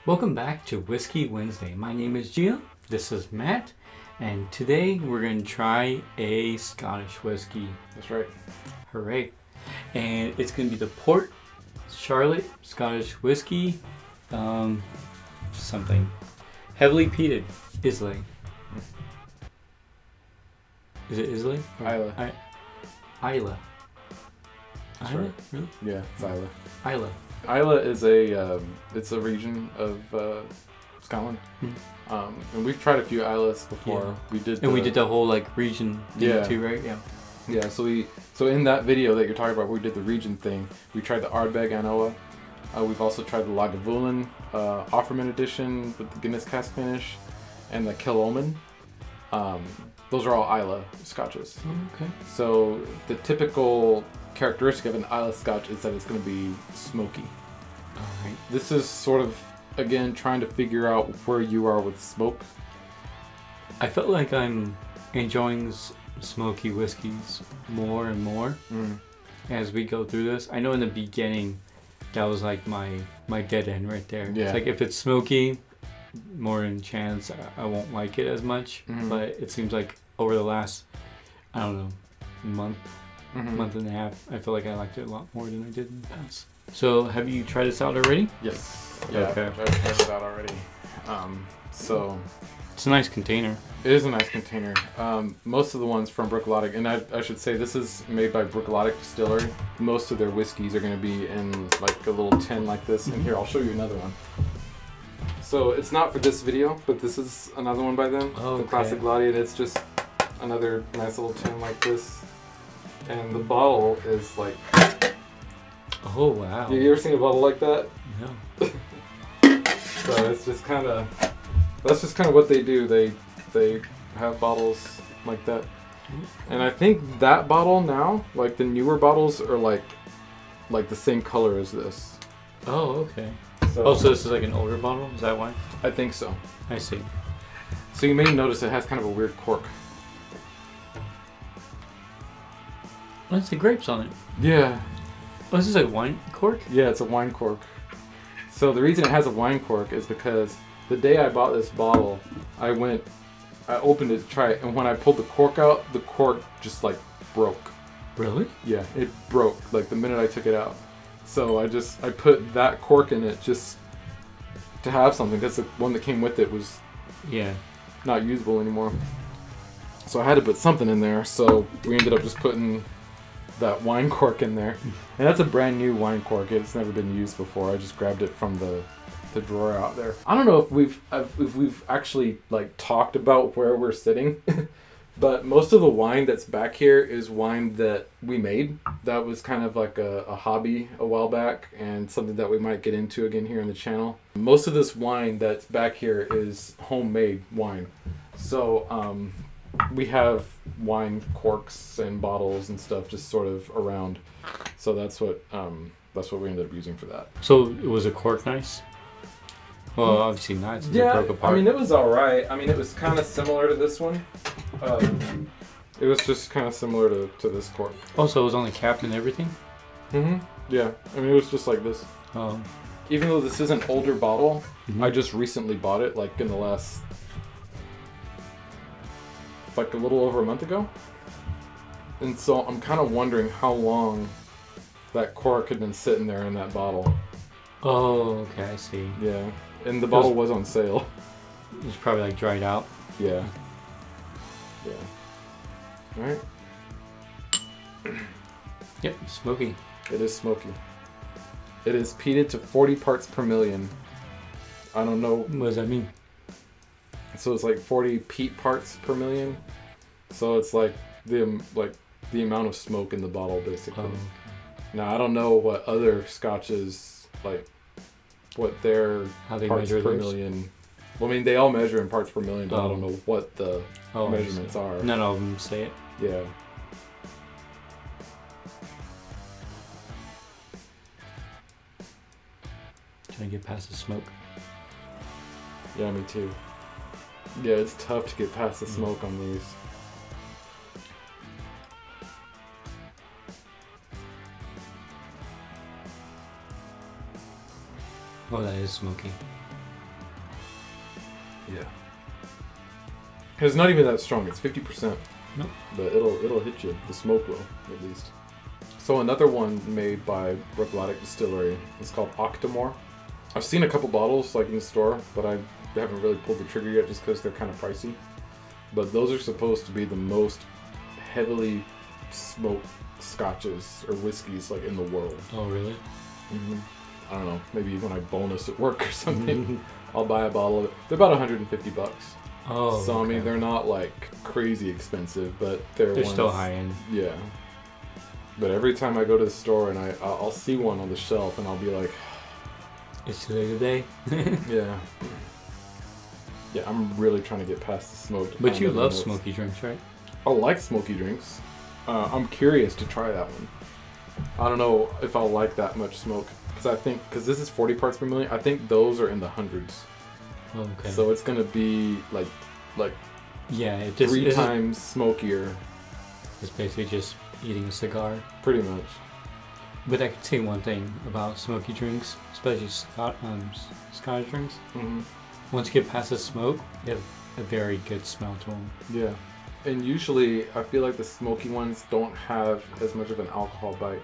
Welcome back to Whiskey Wednesday. My name is Gio, this is Matt, and today we're going to try a Scottish whiskey. That's right. Hooray. And it's going to be the Port Charlotte Scottish Whiskey, something. Heavily peated. Islay. Is it Islay? Isla. Isla. That's Isla? right. Really? Yeah, it's Isla. Isla. Isla is it's a region of Scotland. And we've tried a few Islas before. Yeah. We did the whole like region thing too, right? Yeah. Yeah, so in that video that you're talking about, where we did the region thing, we tried the Ardbeg Anoa. We've also tried the Lagavulin Offerman edition with the Guinness cask finish, and the Kilolman. Those are all Isla scotches. Okay. So the typical characteristic of an Isla Scotch is that it's going to be smoky. Alright. This is sort of, again, trying to figure out where you are with smoke. I felt like I'm enjoying smoky whiskeys more and more as we go through this. I know in the beginning that was like my dead end right there. Yeah. It's like if it's smoky, more in chance I won't like it as much. But it seems like over the last, I don't know, month and a half, I feel like I liked it a lot more than I did in the past. So have you tried this out already? Yes. Yeah, Okay. I've tried it out already. So It's a nice container. it is a nice container. Most of the ones from Brooklotic, and I should say this is made by Brooklotic Distillery. Most of their whiskeys are going to be in like a little tin like this. And here, I'll show you another one. So it's not for this video, but this is another one by them. Oh, the Classic Lottie, and it's just another nice little tin like this. And the bottle is like... Oh wow. You ever seen a bottle like that? No. So it's just kind of... That's just kind of what they do. They have bottles like that. And I think that bottle now, like the newer bottles, are like the same color as this. Oh, okay. So, So this is like an older bottle? Is that why? I think so. I see. So you may notice it has kind of a weird cork. Oh, it's the grapes on it. Yeah. Oh, this is like wine cork? Yeah, it's a wine cork. So the reason it has a wine cork is because the day I bought this bottle, I opened it to try it, and when I pulled the cork out, the cork just like broke. Really? Yeah, it broke like the minute I took it out. So I put that cork in it just to have something, because the one that came with it was not usable anymore. So I had to put something in there, so we ended up just putting that wine cork in there. And that's a brand new wine cork. It's never been used before. I just grabbed it from the drawer out there. I don't know if we've actually like talked about where we're sitting, but most of the wine that's back here is wine that we made. That was kind of like a hobby a while back, and something that we might get into again here on the channel. Most of this wine that's back here is homemade wine. So we have wine corks and bottles and stuff just sort of around. So that's what we ended up using for that. So was a cork nice? Well, obviously not. Since it broke apart. I mean, it was all right. I mean, it was kind of similar to this one. It was just kind of similar to this cork. Also, it was only capped and everything? Yeah. I mean, it was just like this. Oh. Even though this is an older bottle, I just recently bought it, like in the last, like a little over a month ago. And so I'm kind of wondering how long that cork had been sitting there in that bottle. Oh, okay, I see. Yeah. And the bottle was on sale. It was probably like dried out. Yeah. Yeah. Alright. Yep, smoky. It is smoky. It is peated to 40 parts per million. I don't know. What does that mean? So it's like 40 peat parts per million. So it's like the amount of smoke in the bottle, basically. Oh, okay. Now I don't know what other scotches, like what their How they parts measure per theirs? million. Well, I mean, they all measure in parts per million, but I don't know what the measurements are. None of them say it. Yeah. Trying to get past the smoke. Yeah, me too. Yeah, it's tough to get past the smoke on these. Oh, that is smoky. Yeah. It's not even that strong. It's 50%. Nope. But it'll hit you. The smoke will, at least. So another one made by Robotic Distillery is called Octomore. I've seen a couple bottles like in the store, but I haven't really pulled the trigger yet just because they're kind of pricey. But those are supposed to be the most heavily smoked scotches or whiskeys like in the world. Oh, really? Mm-hmm. I don't know. Maybe when I bonus at work or something, I'll buy a bottle of it. They're about $150. Oh. So okay. I mean, they're not like crazy expensive, but they're still high end. Yeah. But every time I go to the store and I'll see one on the shelf and I'll be like, it's today today. yeah. Yeah, I'm really trying to get past the smoke. But you love smoky drinks, right? I like smoky drinks. I'm curious to try that one. I don't know if I'll like that much smoke because this is 40 parts per million. I think those are in the hundreds. Okay. So it's gonna be like yeah, it just 3 times smokier. It's basically just eating a cigar. Pretty much. But I can say one thing about smoky drinks, especially Scotch drinks. Mm-hmm. Once you get past the smoke, they have a very good smell to them. Yeah. And usually, I feel like the smoky ones don't have as much of an alcohol bite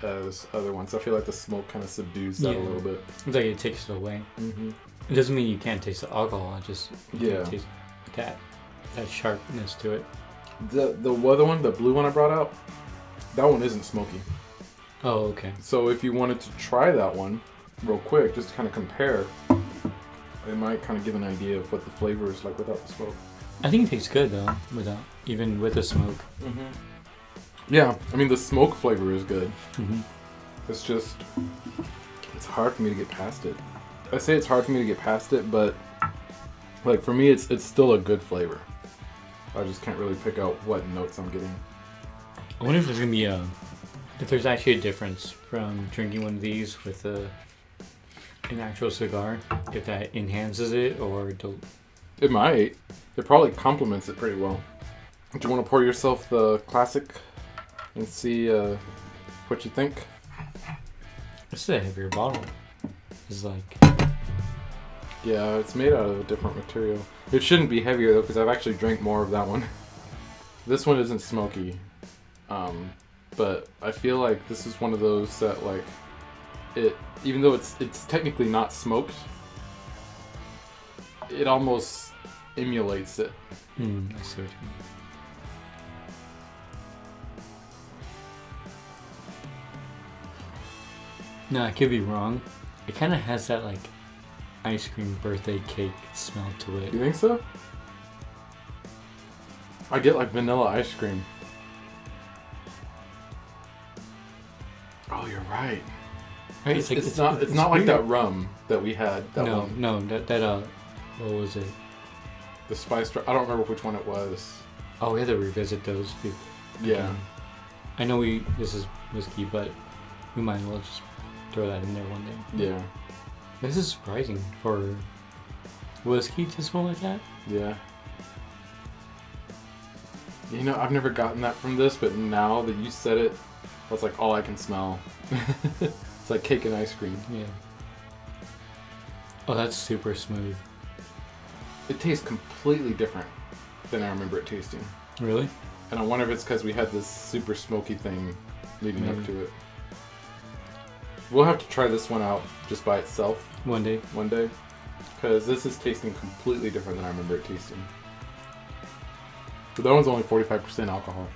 as other ones. I feel like the smoke kind of subdues that a little bit. It's like it takes it away. Mm-hmm. It doesn't mean you can't taste the alcohol. It just taste that sharpness to it. The other one, the blue one I brought out, that one isn't smoky. Oh, okay. So if you wanted to try that one real quick, just to kind of compare, it might kind of give an idea of what the flavor is like without the smoke. I think it tastes good though, even with the smoke. Mm-hmm. Yeah, I mean the smoke flavor is good. Mm-hmm. It's just, it's hard for me to get past it. I say it's hard for me to get past it, but like for me, it's still a good flavor. I just can't really pick out what notes I'm getting. I wonder if there's gonna be if there's actually a difference from drinking one of these with an actual cigar, if that enhances it or It might. It probably complements it pretty well. Do you want to pour yourself the classic and see what you think? This is a heavier bottle. It's like... Yeah, it's made out of a different material. It shouldn't be heavier though, because I've actually drank more of that one. This one isn't smoky, but I feel like this is one of those that like even though it's technically not smoked, it almost emulates it. I see what you mean. No, I could be wrong. It kind of has that like ice cream birthday cake smell to it. You think so? I get like vanilla ice cream. Oh, you're right. Right? It's not like that rum that we had. That what was it? The spice. I don't remember which one it was. Oh, we had to revisit those. Yeah. I know this is whiskey, but we might as well just throw that in there one day. Yeah. This is surprising for whiskey to smell like that. Yeah. You know, I've never gotten that from this, but now that you said it, that's like all I can smell. It's like cake and ice cream. Yeah. Oh, that's super smooth. It tastes completely different than I remember it tasting. Really? And I wonder if it's because we had this super smoky thing leading up to it. We'll have to try this one out just by itself. One day. Because this is tasting completely different than I remember it tasting. But that one's only 45% alcohol.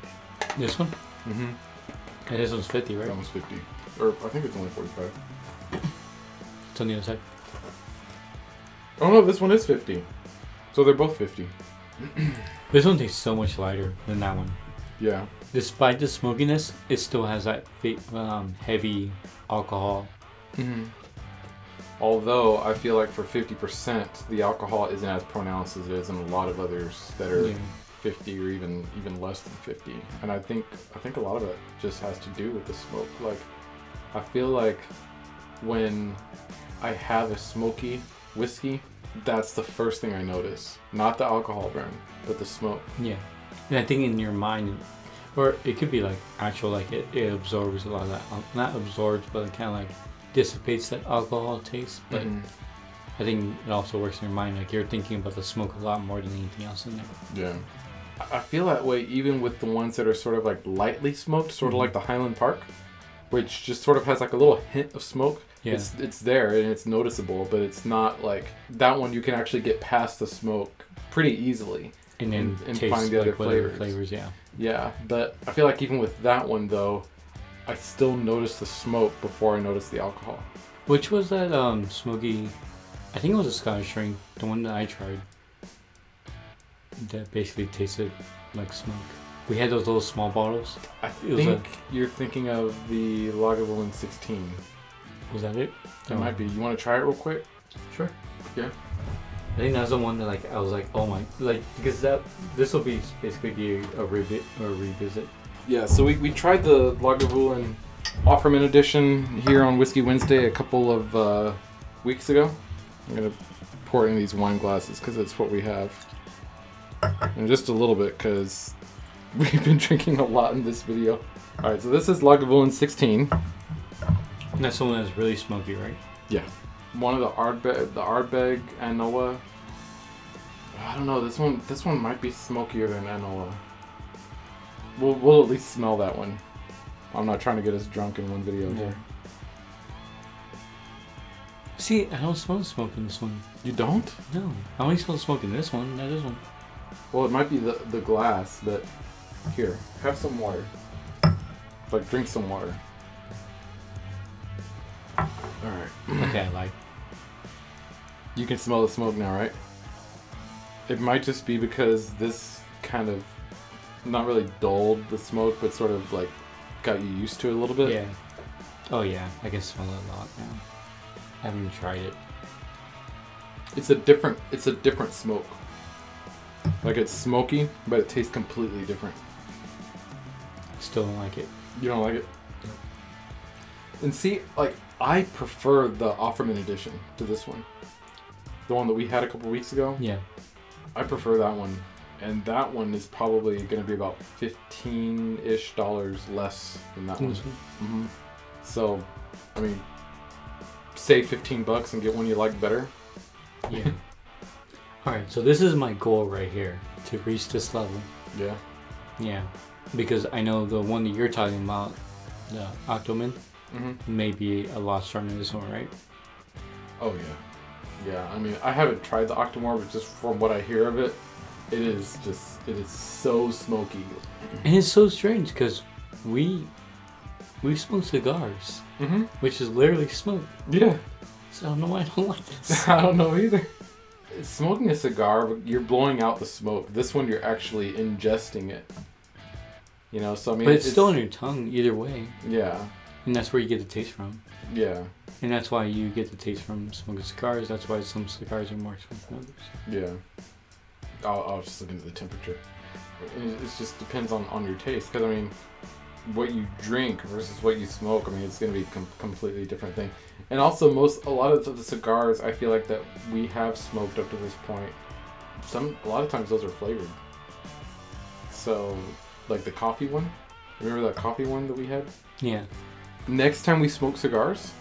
This one? Mm-hmm. And this one's 50, right? That one's 50. Or I think it's only 45. It's on the other side. Oh no, this one is 50. So they're both 50. This one tastes so much lighter than that one. Yeah. Despite the smokiness, it still has that heavy alcohol. Mm-hmm. Although I feel like for 50%, the alcohol isn't as pronounced as it is in a lot of others that are 50 or even less than 50. And I think a lot of it just has to do with the smoke. Like, I feel like when I have a smoky whiskey, that's the first thing I notice. Not the alcohol burn, but the smoke. Yeah. And I think in your mind, or it could be like actual, like it absorbs a lot of that. Not absorbs, but it kind of like dissipates that alcohol taste. But I think it also works in your mind. Like you're thinking about the smoke a lot more than anything else in there. Yeah. I feel that way even with the ones that are sort of like lightly smoked, sort of like the Highland Park, which just sort of has like a little hint of smoke. Yeah. It's there and it's noticeable, but it's not like that one. You can actually get past the smoke pretty easily and then find the other flavors. Yeah. Yeah, but I feel like even with that one though, I still notice the smoke before I notice the alcohol. Which was that smoky? I think it was a Scottish drink, the one that I tried. That basically tasted like smoke. We had those little small bottles. I think you're thinking of the Lagavulin 16. Was that it? It might be. You want to try it real quick? Sure. Yeah. I think that's the one that like I was like, oh my, like because this will be basically a revisit. Yeah. So we tried the Lagavulin Offerman edition here on Whiskey Wednesday a couple of weeks ago. I'm gonna pour it in these wine glasses because it's what we have, and just a little bit because we've been drinking a lot in this video. All right, so this is Lagavulin 16. And that's the one that's really smoky, right? Yeah. One of the Ardbeg Anoa. I don't know. This one might be smokier than Anoa. We'll at least smell that one. I'm not trying to get us drunk in one video here. See, I don't smell the smoke in this one. You don't? No. I only smell the smoke in this one, not this one. Well, it might be the glass, but here, have some water. Like, drink some water. Alright. Okay, I like. You can smell the smoke now, right? It might just be because this kind of not really dulled the smoke, but sort of like got you used to it a little bit. Yeah. Oh yeah, I can smell it a lot now. I haven't tried it. It's a different smoke. Like it's smoky, but it tastes completely different. Still don't like it. You don't like it? No. And see, like I prefer the Offerman edition to this one. The one that we had a couple weeks ago. Yeah. I prefer that one. And that one is probably going to be about $15-ish less than that one. Mm-hmm. So, I mean, save $15 and get one you like better. Yeah. Alright, so this is my goal right here, to reach this level. Yeah. Yeah. Because I know the one that you're talking about, the Octoman, may be a lot stronger than this one, right? Oh, yeah. Yeah, I mean, I haven't tried the Octomore, but just from what I hear of it, it is so smoky. And it's so strange because we smoke cigars, which is literally smoke. Yeah. So I don't know why I don't like this. I don't know either. Smoking a cigar, you're blowing out the smoke. This one, you're actually ingesting it. You know, so I mean... But it's still on your tongue either way. Yeah. And that's where you get the taste from. Yeah. And that's why you get the taste from smoking cigars. That's why some cigars are more expensive than others. Yeah. I'll just look into the temperature. It just depends on your taste. Because, I mean, what you drink versus what you smoke, I mean, it's going to be a completely different thing. And also, a lot of the cigars, I feel like that we have smoked up to this point, a lot of times those are flavored. So, like the coffee one. Remember that coffee one that we had? Yeah. Next time we smoke cigars,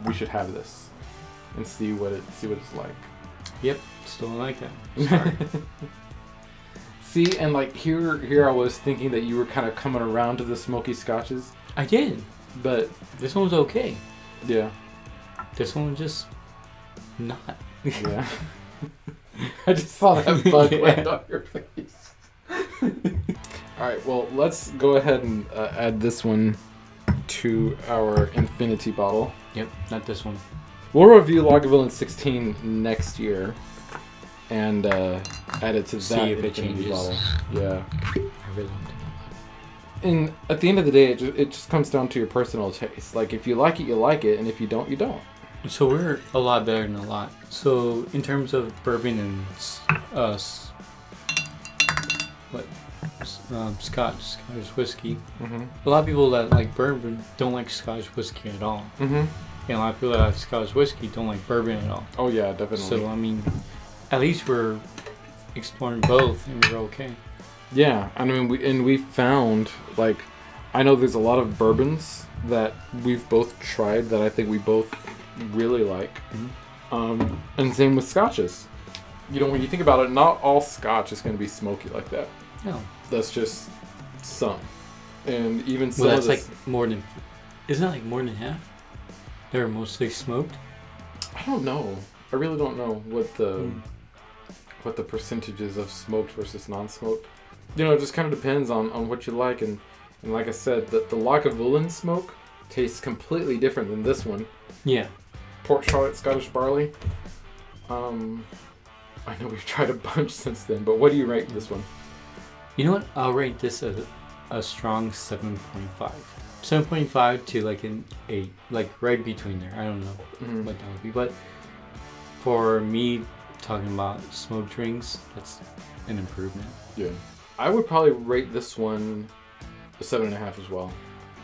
we should have this and see what it's like. Yep, still don't like that. Sorry. See, and like here I was thinking that you were kind of coming around to the smoky scotches. I did, but this one was okay. Yeah. This one was just not. Yeah. I just saw that bug land on your face. Alright, well, let's go ahead and add this one to our Infinity bottle. Yep, not this one. We'll review Lagavulin 16 next year and add it to that if it Infinity changes. bottle. Yeah. I really don't think. And at the end of the day, it just comes down to your personal taste. Like, if you like it, you like it, and if you don't, you don't. So we're a lot better than a lot. So in terms of bourbon and Scotch whiskey, a lot of people that like bourbon don't like Scotch whiskey at all. And a lot of people that like Scotch whiskey don't like bourbon at all. Oh yeah, definitely. So I mean, at least we're exploring both, and we're okay. Yeah, I mean, we found, like, I know there's a lot of bourbons that we've both tried that I think we both really like. And same with scotches. You know, when you think about it, not all scotch is going to be smoky like that. No. That's just some. And even some well, that's like more than... Isn't that like more than half? They're mostly smoked? I don't know. I really don't know what the percentages of smoked versus non-smoked. You know, it just kind of depends on what you like. And like I said, the Lagavulin smoke tastes completely different than this one. Yeah. Port Charlotte Scottish Barley. I know we've tried a bunch since then, but what do you rate this one? You know what? I'll rate this a strong 7.5. 7.5 to like an 8. Like right between there. I don't know what that would be. But for me, talking about smoked drinks, that's an improvement. Yeah. I would probably rate this one a 7.5 as well.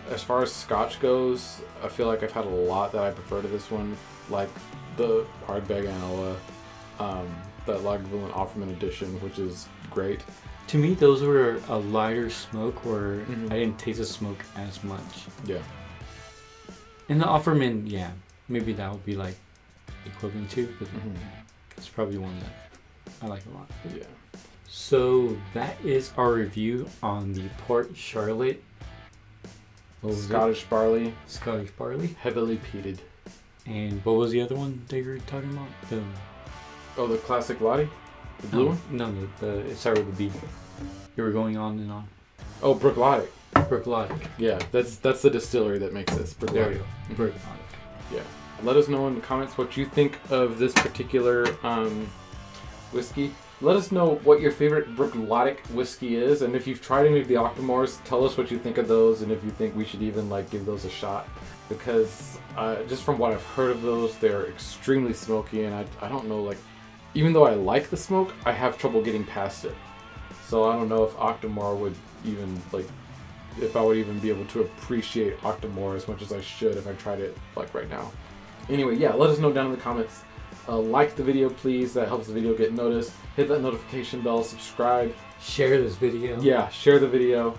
As far as scotch goes, I feel like I've had a lot that I prefer to this one. Like the Ardbeg Anoa, that Lagavulin Offerman edition, which is great. To me, those were a lighter smoke where I didn't taste the smoke as much. Yeah. And the Offerman, yeah, maybe that would be like equivalent to, but it's probably one that I like a lot. Yeah. So that is our review on the Port Charlotte Scottish Barley. Scottish Barley. Heavily peated. And what was the other one that you were talking about? The classic Lottie? The blue one? No, it started with a B. You were going on and on. Oh, Brooklotic. Brooklotic. Yeah, that's the distillery that makes this. There you go. Brooklotic. Yeah. Let us know in the comments what you think of this particular whiskey. Let us know what your favorite Brooklotic whiskey is, and if you've tried any of the Octomores, tell us what you think of those, and if you think we should even like give those a shot. Because just from what I've heard of those, they're extremely smoky, and I don't know, like, even though I like the smoke, I have trouble getting past it. So I don't know if Octomore would even, like, if I would even be able to appreciate Octomore as much as I should if I tried it, like, right now. Anyway, yeah, let us know down in the comments. Like the video, please. That helps the video get noticed. Hit that notification bell, subscribe. Share this video. Yeah, share the video.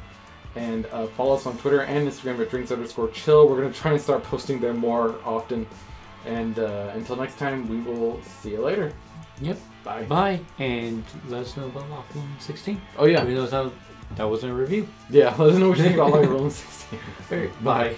And follow us on Twitter and Instagram at drinks_chill. We're going to try and start posting there more often. And until next time, we will see you later. Yep. Bye. Bye. And let us know about Lagavulin 16. Oh, yeah. Even though that wasn't a review. Yeah, let us know what you think about Lagavulin 16. Bye.